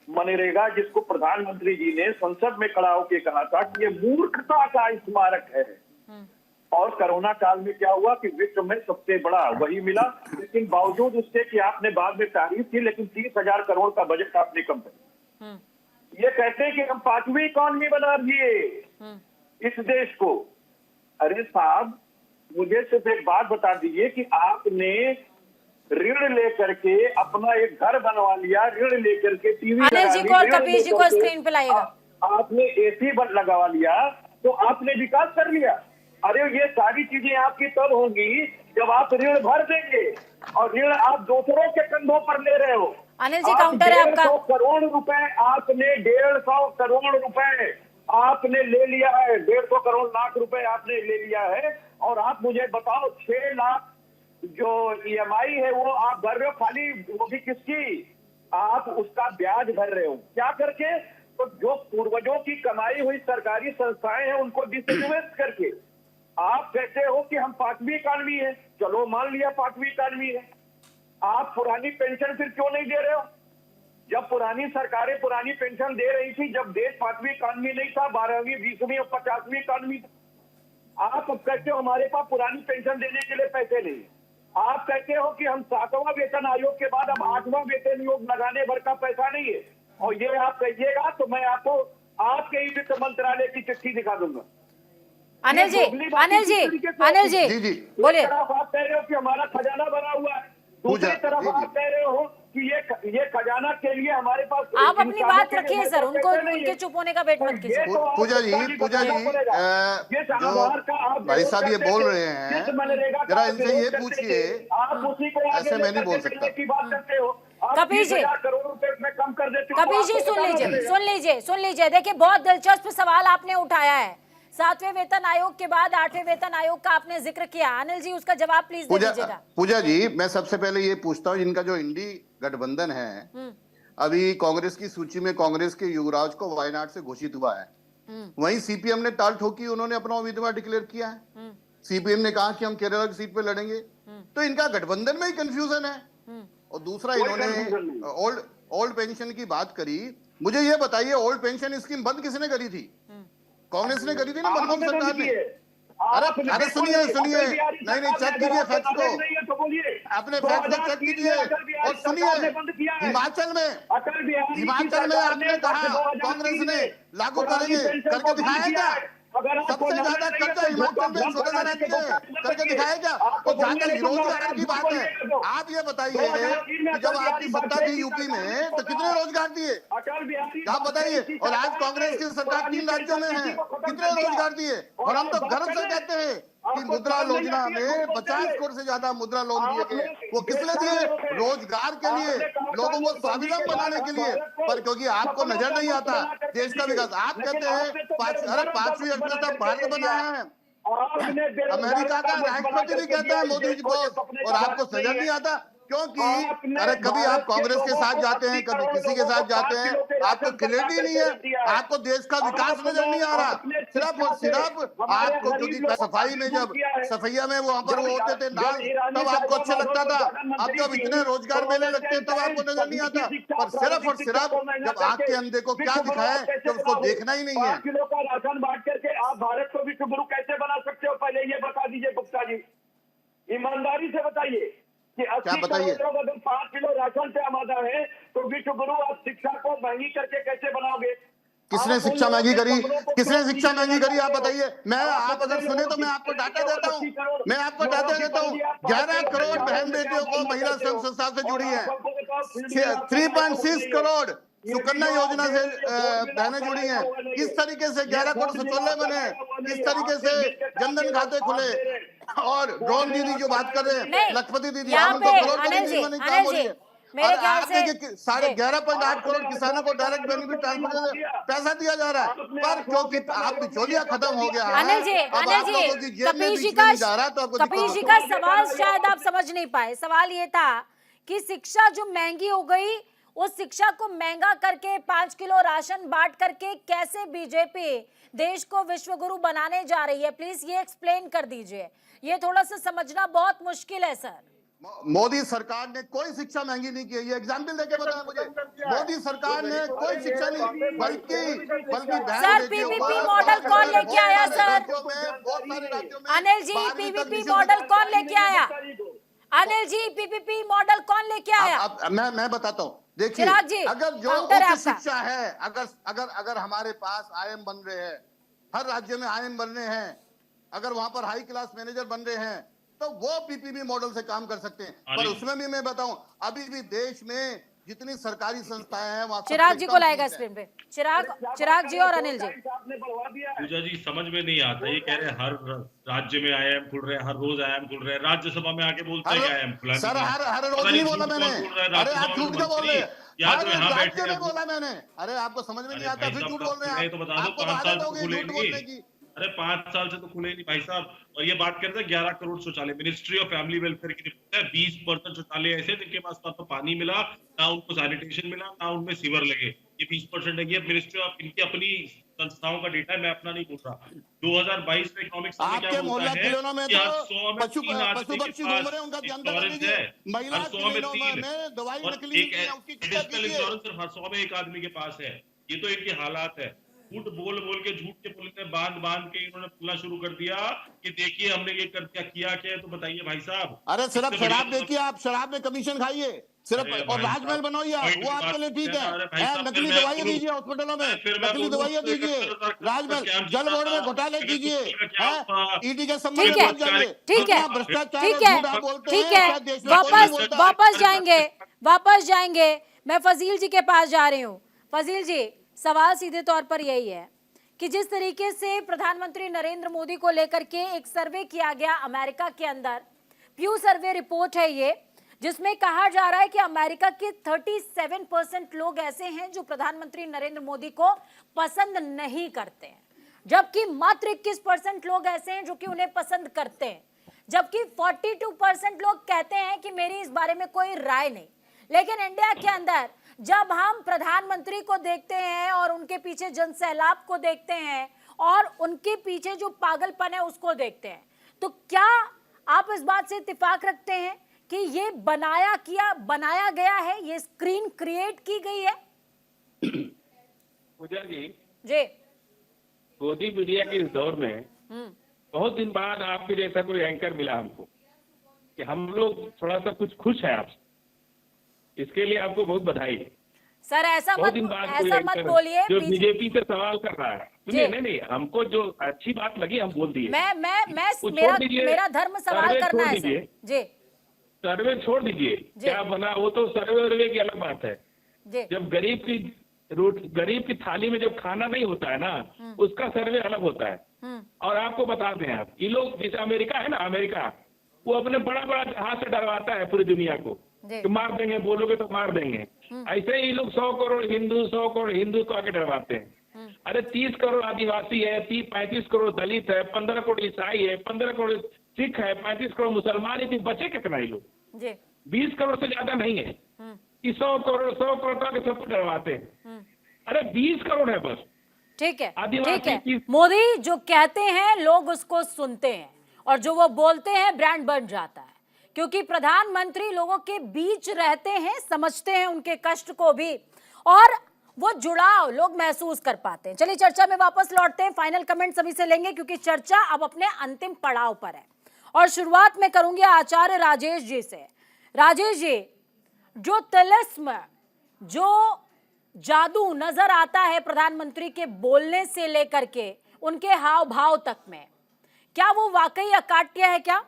मनरेगा जिसको प्रधानमंत्री जी ने संसद में खड़ा होकर कहा था कि ये मूर्खता का स्मारक है, और कोरोना काल में क्या हुआ कि विश्व में सबसे बड़ा वही मिला, लेकिन बावजूद उसके कि आपने बाद में तारीफ की, लेकिन 30,000 करोड़ का बजट आपने कम कर। ये कहते हैं कि हम 5वीं इकॉनमी बना दिए इस देश को। अरे साहब, मुझे सिर्फ एक बात बता दीजिए कि आपने ऋण लेकर के अपना एक घर बनवा लिया, ऋण लेकर के टीवी कपीश जी को स्क्रीन पे लाइएगा, आपने AC लगवा लिया, तो आपने विकास कर लिया। अरे ये सारी चीजें आपकी तब होंगी जब आप ऋण भर देंगे, और ऋण आप दूसरों के कंधों पर ले रहे हो। अनिल जी, काउंटर है आपका। 150 करोड़ रुपए आपने 150 करोड़ रुपए आपने ले लिया है, 150 करोड़ लाख रुपए आपने ले लिया है, और आप मुझे बताओ 6 लाख जो EMI है वो आप भर रहे हो, खाली वो भी किसकी, आप उसका ब्याज भर रहे हो, क्या करके? तो जो पूर्वजों की कमाई हुई सरकारी संस्थाएं हैं उनको डिसइन्वेस्ट करके। आप कहते हो कि हम 5वीं इकॉनमी है, चलो मान लिया 5वीं इकॉनमी है, आप पुरानी पेंशन फिर क्यों नहीं दे रहे हो? जब पुरानी सरकारें पुरानी पेंशन दे रही थी, जब देश 5वीं इकॉनमी नहीं था, 12वीं 20वीं और 50वीं इकॉनमी था। आप अब कहते हो हमारे पास पुरानी पेंशन देने के लिए पैसे नहीं। आप कहते हो कि हम 7वां वेतन आयोग के बाद अब 8वां वेतन आयोग लगाने भर का पैसा नहीं है, और ये आप कहिएगा तो मैं आपको आपके ही वित्त मंत्रालय की चिट्ठी दिखा दूंगा। अनिल जी, अनिल जी, अनिल जी, बोलिए। आप कह रहे हो कि हमारा खजाना भरा हुआ है, दूसरी तरफ आप कह रहे हो कि ये खजाना के लिए हमारे पास। आप अपनी बात रखिए सर, उनके चुप होने का वेट मत कीजिए। पूजा जी, जो भाई साहब ये बोल रहे हैं, जरा इनसे ये पूछिए, ऐसे मैं नहीं बोल सकता। कपिल जी, करोड़ रुपए में कम कर देते। कपिल जी सुन लीजिए। देखिए, बहुत दिलचस्प सवाल आपने उठाया है। 7वें वेतन आयोग के बाद 8वें वेतन आयोग का आपने जिक्र किया। अनिल जी, उसका जवाब प्लीज दे दीजिएगा। पूजा जी, मैं सबसे पहले ये पूछता हूँ, इनका जो इंडी गठबंधन है, अभी कांग्रेस की सूची में कांग्रेस के युवराज को वायनाड से घोषित हुआ है। वहीं सीपीएम ने ताल ठोकी, उन्होंने अपना उम्मीदवार डिक्लेयर किया है। सीपीएम ने कहा कि हम केरला की सीट पे लड़ेंगे। तो इनका गठबंधन में ही कंफ्यूजन है। और दूसरा, इन्होंने ओल्ड पेंशन की बात करी। मुझे ये बताइए, ओल्ड पेंशन स्कीम बंद किसने करी थी? कांग्रेस ने करी थी ना, मनमोहन सरकार ने। अरे सुनिए, नहीं चेक कीजिए फैक्ट्स को, अपने फैक्ट्स को चेक कीजिए और सुनिए। हिमाचल में आपने कहा कांग्रेस ने लागू करेंगे, करके दिखाया क्या? सबसे ज्यादा कर्जा हिमाचल में 16 राज्य करके दिखाया क्या? और जहां तक रोजगार की बात है, आप ये बताइए कि जब आपकी सत्ता थी यूपी में तो कितने रोजगार दिए? आप बताइए। और आज कांग्रेस की सरकार 3 राज्यों में है, कितने रोजगार दिए? और हम तो गर्व से कहते हैं कि मुद्रा योजना में 50 करोड़ से ज्यादा मुद्रा लोन दिए गए। वो किस लिए दिए? रोजगार के लिए, लोगों को स्वावलंबी बनाने के लिए। पर क्योंकि आपको नजर नहीं आता देश का विकास, आप कहते हैं 5वीं अर्थव्यवस्था भारत बना है, अमेरिका का राष्ट्रपति भी कहता है मोदी जी को, और आपको नजर नहीं आता। क्योंकि अरे कभी आप कांग्रेस के साथ जाते हैं, कभी किसी के साथ जाते हैं, आपको क्लैरिटी नहीं है, आपको देश का विकास नजर नहीं आ रहा। सिर्फ और सिर्फ आपको, क्योंकि सफाई में जब सफैया में वहां पर वो होते थे नाल, तब आपको अच्छा लगता था। अब जब इतने रोजगार मेले लगते हैं तब आपको नजर नहीं आता। पर सिर्फ और सिर्फ जब आंख के अंधे को क्या दिखाए कि उसको देखना ही नहीं है। 5 किलो का राशन बांट करके आप भारत को विश्व गुरु कैसे बना सकते हो? पहले ये बता दीजिए गुप्ता जी, ईमानदारी से बताइए कि 80 करोड़ लोग अगर 5 किलो राशन से आमादा है तो विश्व गुरु आप शिक्षा को महंगी करके कैसे बनाओगे? किसने शिक्षा महंगी करी? किसने शिक्षा महंगी करी? आप बताइए। आप अगर सुने तो मैं आपको डाटा देता हूँ, 11 करोड़ बहन बेटियों को महिला स्वयं संस्था से जुड़ी है, 3.6 करोड़ सुकन्या योजना से बहनें जुड़ी हैं। किस तरीके से 11 करोड़ शौचालय बने, किस तरीके से जनधन खाते खुले, और ड्रोन दीदी जो बात कर रहे हैं, लखपति दीदी, आप उनको करोड़ मेरे ख्याल से 11.8 करोड़ किसानों को डायरेक्ट बेनिफिट ट्रांसफर पैसा दिया जा रहा है। पर क्योंकि आप बिचौलिया खत्म हो गया है, अनिल जी, कपिल जी का सवाल शायद आप समझ नहीं पाए। सवाल ये था कि शिक्षा जो महंगी हो गई, उस शिक्षा को महंगा करके 5 किलो राशन बांट करके कैसे बीजेपी देश को विश्व गुरु बनाने जा रही है? प्लीज ये एक्सप्लेन कर दीजिए, ये थोड़ा सा समझना बहुत मुश्किल है सर। मोदी सरकार ने कोई शिक्षा महंगी नहीं की है, ये एग्जाम्पल देके बताया मुझे। मोदी सरकार ने कोई शिक्षा नहीं, बल्कि सर पीपीपी मॉडल कौन लेके आया sir? Anil ji, PPP model कौन लेके आया? अनिल जी, पीपीपी मॉडल कौन लेके आया? मैं बताता हूँ। देखिए, अगर जो उच्च शिक्षा है, अगर हमारे पास आईएम बन रहे हैं, हर राज्य में आईएम बन रहे हैं, अगर वहां पर हाई क्लास मैनेजर बन रहे हैं, तो वो पीपीपी मॉडल से काम कर सकते हैं। पर उसमें भी मैं बताऊं, अभी भी देश में जितनी सरकारी संस्थाएं हैं वहां। चिराग जी को लाएगा स्क्रीन पे, चिराग जी और अनिल जी। पूजा जी, समझ में नहीं आता, ये कह रहे हैं हर राज्य में आईएम खुल रहे हैं, हर रोज आईएम खुल रहे हैं, राज्यसभा में आके बोलते हैं आईएम खुला। सर हर रोज नहीं बोला मैंने, अरे आप झूठ क्यों बोल रहे हैं? हर राज्य में बोला मैंने। अरे आपको समझ में नहीं आता, फिर झूठ बोल रहे हैं। तो बता दो 5 साल से खुलेंगी। अरे 5 साल से तो खुले नहीं भाई साहब। और ये बात करते हैं 11 करोड़ शौचालय, मिनिस्ट्री ऑफ फैमिली वेलफेयर की रिपोर्ट है, 20% शौचालय ऐसे जिनके पास ना तो पानी मिला, ना उनको सैनिटेशन मिला, ना उनमें सीवर लगे। ये 20% है। ये मिनिस्ट्री ऑफ, इनकी अपनी संस्थाओं का डेटा है, मैं अपना नहीं बोल रहा। 2022 में इकोनॉमिक सर्वे क्या आपके बोलता मोहल्ला है क्लिनों में कि हर तो 100 में पशु 3 आदमी के पक्षी घूम पास रहे हैं, उनका ध्यान बता इंश्योरेंस दीजिए। है। महिला हर 100 में क्लिनों 3 में दवाई और नकली एक मिलती है, उसकी किल्लत एडिशनल कीजिए। इंश्योरेंस सिर्फ हर 100 में एक आदमी के पास है। ये तो इनके हालात है। झूठ बोल बोल के, झूठ के पुलिस ने बांध के इन्होंने बोलना शुरू कर दिया कि देखिए हमने ये कर किया क्या है। तो बताइए भाई साहब, अरे सिर्फ इससे बढ़िया शराब तो देखिए, आप शराब में कमीशन खाइए सिर्फ, अरे और भाई राजमहल साहब, बनवाइए आप, पॉइंट वो की आपके बात लिए ठीक करते हैं। अरे भाई है। साहब, नकली फिर मैं दवाइयाँ बोलूं, दीजिए हॉस्पिटलों में, फिर मैं नकली बोलूं दवाइयाँ तो दीजिए। 71,000 राजमहल स्कैम जल चलता बोर्ड में था। घोटाले अगर कीजिए, कुछ का क्या हुआ? ईडी के संबंध ठीक में है, मत जाइए। ठीक है, इतना भ्रष्टाचार और ठीक है, झूठ आप बोलते ठीक हैं, है, शायद देश में कोई नहीं बोलता। वापस जाएंगे। मैं फजील जी के पास जा रही हूँ। फजील जी, सवाल सीधे तौर पर यही है कि जिस तरीके से प्रधानमंत्री नरेंद्र मोदी को लेकर के एक सर्वे किया गया अमेरिका के अंदर, प्यू सर्वे रिपोर्ट है ये, जिसमें कहा जा रहा है कि अमेरिका के 37% लोग ऐसे हैं जो प्रधानमंत्री नरेंद्र मोदी को पसंद नहीं करते हैं, जबकि मात्र 21% लोग ऐसे हैं जो कि उन्हें पसंद करते हैं, जबकि 42% लोग कहते हैं कि मेरी इस बारे में कोई राय नहीं। लेकिन इंडिया के अंदर जब हम प्रधानमंत्री को देखते हैं और उनके पीछे जनसैलाब को देखते हैं और उनके पीछे जो पागलपन है उसको देखते हैं, तो क्या आप इस बात से इत्तेफाक रखते हैं कि ये बनाया गया है, ये स्क्रीन क्रिएट की गई है? पूजा जी, जी मोदी मीडिया के इस दौर में बहुत दिन बाद आपके जैसा कोई एंकर मिला हमको कि हम लोग थोड़ा सा कुछ खुश है आपसे, इसके लिए आपको बहुत बधाई है। सर, ऐसा बहुत दिन बाद कोई मत एंकर बोलिए। जो बीजेपी से सवाल कर रहा है, सुनिए, नहीं, हमको जो अच्छी बात लगी हम बोल दिए। मेरा धर्म सवाल करना है सर। जी, सर्वे छोड़ दीजिए, क्या बना वो तो सर्वे की अलग बात है। जब गरीब की थाली में जब खाना नहीं होता है ना, उसका सर्वे अलग होता है। और आपको बता दें, आप ये लोग जैसे अमेरिका है ना, अमेरिका वो अपने बड़ा बड़ा जहाज से डरवाता है पूरी दुनिया को कि मार देंगे, बोलोगे तो मार देंगे। ऐसे ही लोग 100 करोड़ हिंदू को आके डरवाते हैं। अरे 30 करोड़ आदिवासी है, 35 करोड़ दलित है, 15 करोड़ ईसाई है, 15 करोड़ सिख है, 35 करोड़ मुसलमान है, बचे कितना ही लोग? 20 करोड़ से ज्यादा नहीं है कि 100 करोड़ का सबको डरवाते हैं। अरे 20 करोड़ है बस। ठीक है। मोदी जो कहते हैं लोग उसको सुनते हैं और जो वो बोलते हैं ब्रांड बन जाता है, क्योंकि प्रधानमंत्री लोगों के बीच रहते हैं, समझते हैं उनके कष्ट को भी, और वो जुड़ाव लोग महसूस कर पाते हैं। चलिए चर्चा में वापस लौटते हैं, फाइनल कमेंट सभी से लेंगे क्योंकि चर्चा अब अपने अंतिम पड़ाव पर है। और शुरुआत में करूंगी आचार्य राजेश जी से। राजेश जी, जो तिलिस्म, जो जादू नजर आता है प्रधानमंत्री के बोलने से लेकर के उनके हाव भाव तक में, क्या वो वाकई अकाट्य है? क्या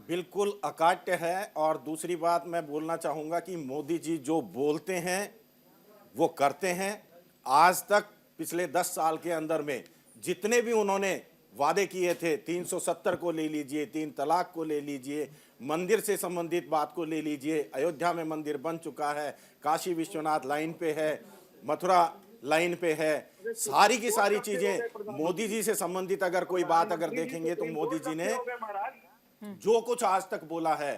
बिल्कुल अकाट्य है। और दूसरी बात मैं बोलना चाहूंगा कि मोदी जी जो बोलते हैं वो करते हैं। आज तक पिछले 10 साल के अंदर में जितने भी उन्होंने वादे किए थे, 370 को ले लीजिए, 3 तलाक को ले लीजिए, मंदिर से संबंधित बात को ले लीजिए, अयोध्या में मंदिर बन चुका है, काशी विश्वनाथ लाइन पे है, मथुरा लाइन पे है, सारी की सारी चीजें मोदी जी से संबंधित अगर कोई बात अगर देखेंगे तो मोदी जी ने जो कुछ आज तक बोला है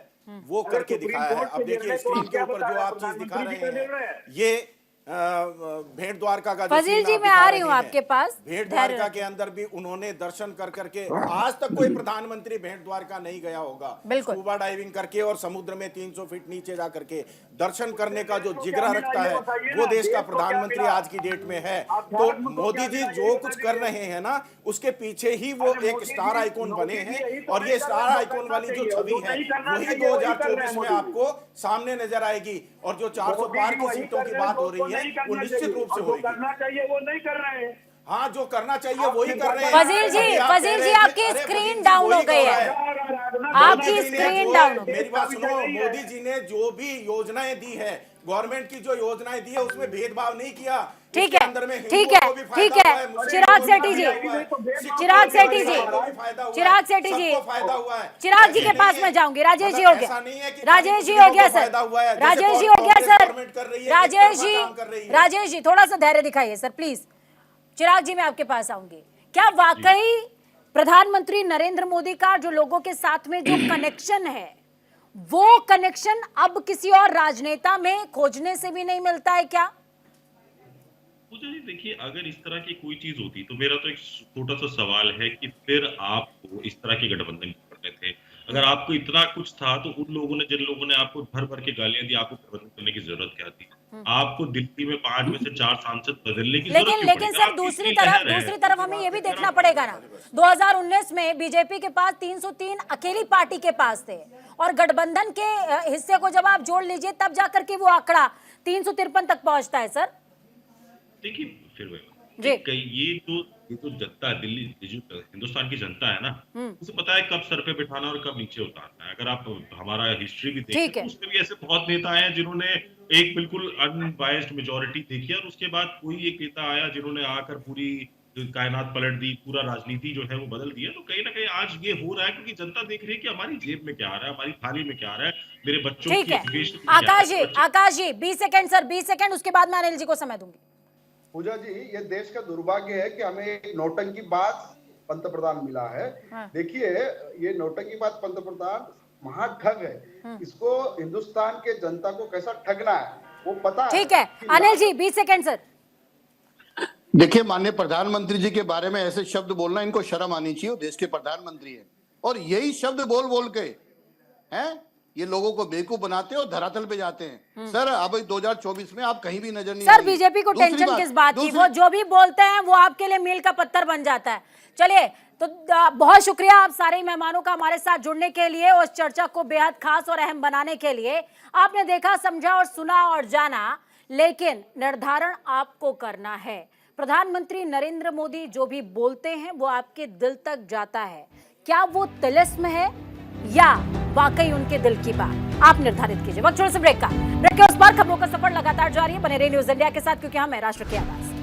वो करके दिखाया है। अब देखिए स्क्रीन के ऊपर जो आप चीज दिखा रहे हैं, ये भेंट द्वारका का फजील जी, मैं आ रही हूँ आपके पास। भेंट द्वारका के अंदर भी उन्होंने दर्शन कर करके, आज तक कोई प्रधानमंत्री भेंट द्वारका नहीं गया होगा, स्कूबा डाइविंग करके और समुद्र में 300 फीट नीचे जा करके दर्शन करने का जो जिगरा रखता है वो देश का प्रधानमंत्री आज की डेट में है। तो मोदी जी जो कुछ कर रहे हैं ना, उसके पीछे ही वो एक स्टार आइकॉन बने हैं। और ये स्टार आइकॉन वाली जो छवि है वही 2024 में आपको सामने नजर आएगी। और जो 400 पार की सीटों की बात हो रही है वो निश्चित रूप से होगी। करना चाहिए वो नहीं कर रहे हैं। हाँ, जो करना चाहिए वही कर रहे हैं। फजील जी आपकी स्क्रीन डाउन हो गई है, आपकी स्क्रीन डाउन। मेरी बात सुनो, मोदी जी ने जो भी योजनाएं दी है, गवर्नमेंट की जो योजनाएं दी है उसमें भेदभाव नहीं किया। ठीक है। चिराग सेठी जी, चिराग जी के पास मैं जाऊंगी। राजेश जी हो गया, राजेश जी हो गया सर, राजेश जी हो गया सर, राजेश जी थोड़ा सा धैर्य दिखाइए सर प्लीज। चिराग जी मैं आपके पास आऊंगी। क्या वाकई प्रधानमंत्री नरेंद्र मोदी का जो लोगों के साथ में जो कनेक्शन है, वो कनेक्शन अब किसी और राजनेता में खोजने से भी नहीं मिलता है क्या? मुझे नहीं, देखिए अगर इस तरह की कोई चीज होती तो मेरा तो एक छोटा सा सवाल है कि फिर आपको इस तरह के गठबंधन क्यों करने थे? अगर आपको इतना कुछ था तो उन लोगों ने, जिन लोगों ने आपको भर भर के गालियां दी, आपको गठबंधन करने की जरूरत क्या थी? आपको दिल्ली में 5 में से 4 सांसद बदलने की जरूरत क्यों लेकिन पड़ी? सर आपकी दूसरी इतनी लहर है। दूसरी तरफ हमें ये भी देखना पड़ेगा ना, 2019 में बीजेपी के पास 303 अकेली पार्टी के पास थे, और गठबंधन के हिस्से को जब आप जोड़ लीजिए तब जाकर के वो आंकड़ा 353 तक पहुंचता है सर। देखिए फिर जी। ये जो जनता है, दिल्ली, ये जो हिंदुस्तान की जनता है ना, उसे पता है कब सर पे बिठाना और कब नीचे उतारना है। अगर आप हमारा हिस्ट्री भी ठीक देखें है। तो उसमें भी ऐसे बहुत नेता हैं जिन्होंने एक बिल्कुल अनबायस्ड मेजोरिटी देखी और उसके बाद कोई एक नेता आया जिन्होंने आकर पूरी कायनात पलट दी, पूरा राजनीति जो है वो बदल दिया। तो कहीं ना कहीं आज ये हो रहा है क्योंकि जनता देख रही है कि हमारी जेब में क्या आ रहा है, हमारी थाली में क्या आ रहा है, मेरे बच्चों ठीक की है एजुकेशन में क्या आ रहा है। आकाश जी 20 सेकंड सर, 20 सेकंड, उसके बाद मैं अनिल जी को समय दूंगी। पूजा जी, ये देश का दुर्भाग्य है कि हमें एक नौटंकी बाज पंतप्रधान मिला है। हाँ। देखिए, ये नौटंकी बाज पंतप्रधान महा ठग है। इसको हिंदुस्तान के जनता को कैसा ठगना है वो पता है। ठीक है अनिल जी 20 सेकंड सर। देखिए, माननीय प्रधानमंत्री जी के बारे में ऐसे शब्द बोलना, इनको शर्म आनी चाहिए। वो देश के प्रधानमंत्री हैं और यही शब्द बोल बोल के हैं ये लोगों को बेवकूफ बनाते हैं और धरातल पे जाते हैं। सर अब 2024 में आप कहीं भी नजर नहीं सर आएंगे। बीजेपी को दूसरी टेंशन किस बात की? वो जो भी बोलते हैं वो आपके लिए मील का पत्थर बन जाता है। चलिए, तो बहुत शुक्रिया आप सारे मेहमानों का हमारे साथ जुड़ने के लिए और इस चर्चा को बेहद खास और अहम बनाने के लिए। आपने देखा, समझा और सुना और जाना, लेकिन निर्धारण आपको करना है। प्रधानमंत्री नरेंद्र मोदी जो भी बोलते हैं वो आपके दिल तक जाता है। क्या वो तिलिस्म है या वाकई उनके दिल की बात? आप निर्धारित कीजिए। वक्त छोटे से ब्रेक का। ब्रेक के उस पार खबरों का सफर लगातार जारी है। बने रहिए न्यूज़ इंडिया के साथ, क्योंकि हम है राष्ट्र की आवाज।